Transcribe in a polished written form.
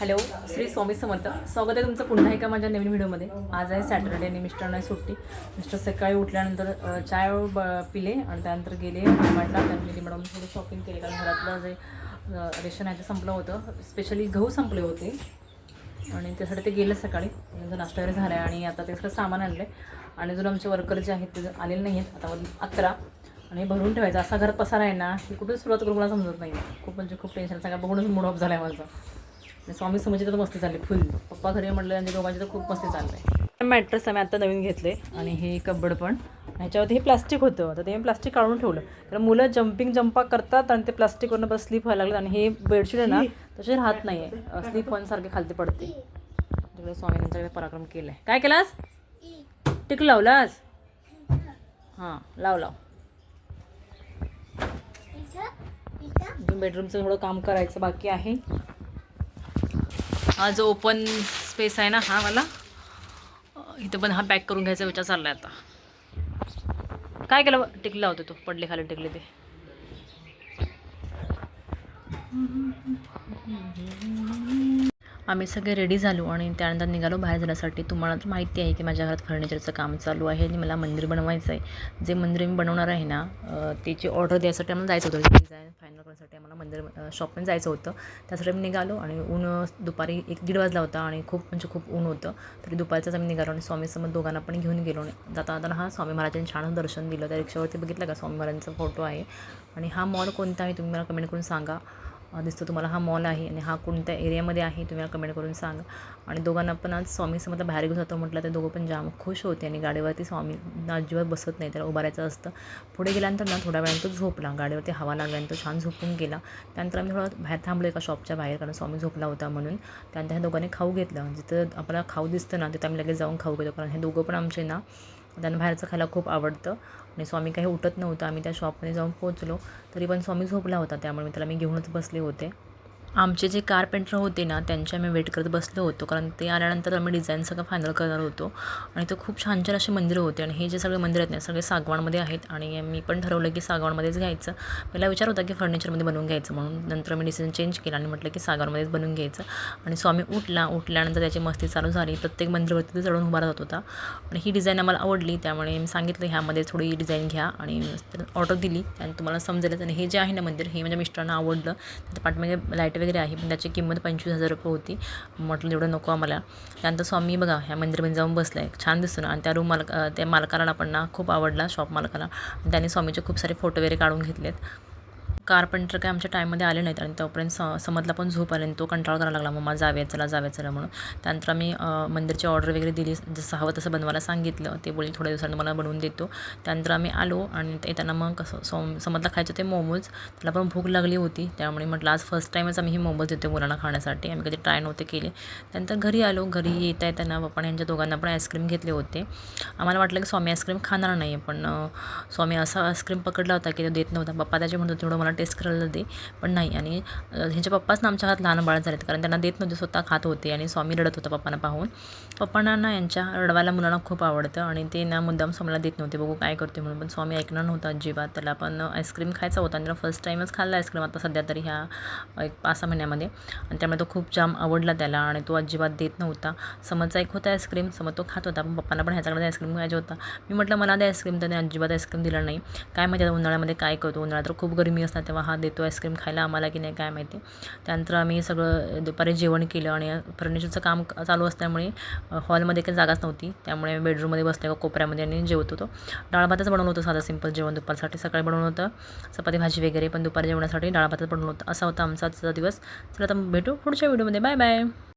Hello, Shri Swami Samarth. स्वागत आहे तुमचं पुन्हा एका माझ्या नवीन व्हिडिओमध्ये. आज आहे सॅटर्डे आणि मिस्टरांना सुट्टी. मिस्टर सकाळी उठल्यानंतर चाय पिले आणि त्यानंतर गेले डिमार्टला. त्यांनी डिमार्टमध्ये थोडं शॉपिंग केले कारण घरातलं जे रेशन आहे ते संपलं होतं. स्पेशली गहू संपले होते आणि त्यासाठी ते गेले सकाळी. त्यांचा नाश्ता वगैरे झाला आहे आणि आता ते सगळं सामान आणलं आहे. आणि जर आमचे वर्कर जे आहेत ते आलेले नाही आहेत. आता 11 आणि भरून ठेवायचं असा घरात पसारा आहे ना की कुठे सुरुवात करू मला समजत नाही. खूप म्हणजे खूप टेन्शन. सगळं बघूनच मूड ऑफ झाला आहे माझा. स्वामी समोरची तर मस्ती चालली फुल. पप्पा घरी म्हटलं आणि दोघांची तर खूप मस्ती चाललं आहे. मॅट्रेस आम्ही आता नवीन घेतले आणि हे कब्बड पण. ह्याच्यावरती हे प्लास्टिक होतं तर ते मी प्लास्टिक काढून ठेवलं कारण मुलं जंपा करतात आणि ते प्लास्टिकवरनं बस स्लिप व्हायला लागलं. आणि हे बेडशीट आहे ना तसे राहत नाही आहे, स्लिप होण्यासारखे खालती पडते. तिकडे स्वामींच्याकडे पराक्रम केला आहे. काय केलास? टिक लावलास? हां लाव. बेडरूमचं थोडं काम करायचं बाकी आहे. हा जो ओपन स्पेस आहे ना हा मला इथं पण हा पॅक करून घ्यायचा विचार चालला आहे आता. काय केलं? टिकला होतं तो, पडले खाली टिकले ते. आम्ही सगळे रेडी झालो आणि त्यानंतर निघालो बाहेर जाण्यासाठी. तुम्हाला तर माहिती आहे की माझ्या घरात फर्निचरचं काम चालू आहे आणि मला मंदिर बनवायचं आहे. जे मंदिर मी बनवणार आहे ना त्याची ऑर्डर द्यायसाठी आम्हाला जायचं होतं. डिझाईन फायनल करण्यासाठी आम्हाला मंदिर शॉपमध्ये जायचं होतं. त्यासाठी मी निघालो आणि ऊन दुपारी 1-1:30 वाजला होता आणि खूप ऊन होतं. तरी दुपारचाच आम्ही निघालो आणि स्वामीसमोर दोघांना पण घेऊन गेलो. आणि जाता हा स्वामी महाराजांनी छान दर्शन दिलं. त्या रिक्षावरती बघितलं का स्वामी महाराजांचा फोटो आहे. आणि हा मॉल कोणता आहे तुम्ही मला कमेंट करून सांगा. दिसतो तुम्हाला हा मॉल आहे आणि हा कोणत्या एरियामध्ये आहे तुम्ही मला कमेंट करून सांगा. आणि दोघांना पण आज स्वामी समजला बाहेर घेऊन जातो म्हटलं ते दोघं पण जाम खुश होते. आणि गाडीवरती स्वामी अजिबात बसत नाही, त्याला उभारायचं असतं. पुढे गेल्यानंतर ना थोड्या वेळानं तो झोपला. गाडीवरती हवा लागल्यानंतर छान झोपून गेला. त्यानंतर आम्ही थोडं बाहेर थांबलो एका शॉपच्या बाहेर कारण स्वामी झोपला होता म्हणून. त्यानंतर ह्या दोघांनी खाऊ घेतलं. जिथं आपल्याला खाऊ दिसतं ना तिथं आम्ही लगेच जाऊन खाऊ घेतो कारण हे दोघं पण आमचे ना त्यांना बाहेरचं खायला खूप आवडतं. आणि स्वामी काही उठत नव्हतं. आम्ही त्या शॉपमध्ये जाऊन पोहोचलो तरी पण स्वामी झोपला होता, त्यामुळे त्याला मी घेऊनच बसले होते. आमचे जे कारपेंटर होते ना त्यांच्या आम्ही वेट करत बसलो होतो कारण ते आल्यानंतर आम्ही डिझाईन सगळं फायनल करणार होतो. आणि ते खूप छान असे मंदिरं होते आणि हे जे सगळे मंदिर आहेत ना सगळे सागवानमध्ये आहेत. आणि मी पण ठरवलं की सागवानमध्येच घ्यायचं. पहिला विचार होता की फर्निचरमध्ये बनवून घ्यायचं म्हणून, नंतर मी डिसिजन चेंज केला आणि म्हटलं की सागवानमध्येच बनवून घ्यायचं. आणि स्वामी उठल्यानंतर त्याची मस्ती चालू झाली. प्रत्येक मंदिरावरती ते चढून उभा राहत होता. आणि ही डिझाईन आम्हाला आवडली त्यामुळे मी सांगितलं ह्यामध्ये थोडी डिझाईन घ्या आणि ऑर्डर दिली आणि तुम्हाला समजेलच. आणि हे जे आहे ना मंदिर हे माझ्या मिस्टरांना आवडलं. त्या पाठीमागे लाईट वगैरे आहे पण त्याची किंमत 25,000 रुपये होती. म्हटलं एवढं नको आम्हाला. त्यानंतर स्वामी बघा ह्या मंदिरमध्ये जाऊन बसला आहे, छान दिसतो ना. आणि त्या मालकाला पण ना खूप आवडला, शॉप मालकाला. त्यांनी स्वामीचे खूप सारे फोटो वगैरे काढून घेतलेत. कारपेंटर काय आमच्या टाईममध्ये आले नाहीत आणि तोपर्यंत समजला पण झोप आले आणि तो कंटाळा करायला लागला, मम्मा जाऊया चला म्हणून. त्यानंतर आम्ही मंदिरची ऑर्डर वगैरे दिली, जसं हवं तसं बनवायला सांगितलं. ते बोलले थोड्या दिवसांनी मला बनवून देतो. त्यानंतर आम्ही आलो आणि येताना मग कसं समजला खायचं ते मोमोज. त्याला पण भूक लागली होती त्यामुळे म्हटलं आज फर्स्ट टाईमच आम्ही हे मोमोज देतो मुलांना खाण्यासाठी, आम्ही कधी ट्राय नव्हते केले. त्यानंतर घरी आलो. घरी येताना पप्पाने यांच्या दोघांना पण आईस्क्रीम घेतले होते. आम्हाला वाटलं की स्वामी आईस्क्रीम खाणार नाही पण स्वामी असा आईस्क्रीम पकडला होता की तो देत नव्हता. पप्पा त्याचे म्हणतो तेवढं मला टेस्ट करायला दे पण नाही. आणि ह्यांच्या पप्पाच ना आमच्या हात लहान बाळ झालेत कारण त्यांना देत नव्हते, स्वतः खात होते. आणि स्वामी रडत होता पप्पांना पाहून. पप्पांना ना यांच्या रडवायला मुलांना खूप आवडतं आणि ते ना मुद्दाम स्वामीला देत नव्हते, बघू काय करते म्हणून. पण स्वामी ऐकणार नव्हता अजिबात. त्याला पण आईस्क्रीम खायचा होता आणि त्याला फर्स्ट टाईमच खाल्ला आईस्क्रीम आता सध्या तरी ह्या 5-6 महिन्यामध्ये. आणि त्यामुळे तो खूप जाम आवडला त्याला आणि तो अजिबात देत नव्हता. समजचा एक होता आईस्क्रीम, समज तो खात होता पण पप्पांना पण ह्याच्याकडे आईस्क्रीम खायचा होता. मी म्हटलं मला दे आईस्क्रीम, त्याने अजिबात आईस्क्रीम दिला नाही. काय माहिती आता उन्हाळ्यामध्ये काय करतो, उन्हाळ्यात तर खूप गरमी असतात तेव्हा हा देतो आईस्क्रीम खायला आम्हाला की नाही काय माहिती. त्यानंतर आम्ही सगळं दुपारी जेवण केलं आणि फर्निचरचं काम चालू असल्यामुळे हॉलमध्ये काही जागाच नव्हती त्यामुळे बेडरूममध्ये बसले का कोपऱ्यामध्ये आणि जेवत होतो. डाळ भातच बनवलं होतं, साधं सिंपल जेवण. दुपारसाठी सकाळी बनवलं होतं चपाती भाजी वगैरे, पण दुपारी जेवणासाठी डाळ भातच बनवलं होतं. असा होता आमचा आजचा दिवस. चला आता भेटू पुढच्या व्हिडिओमध्ये. Bye bye.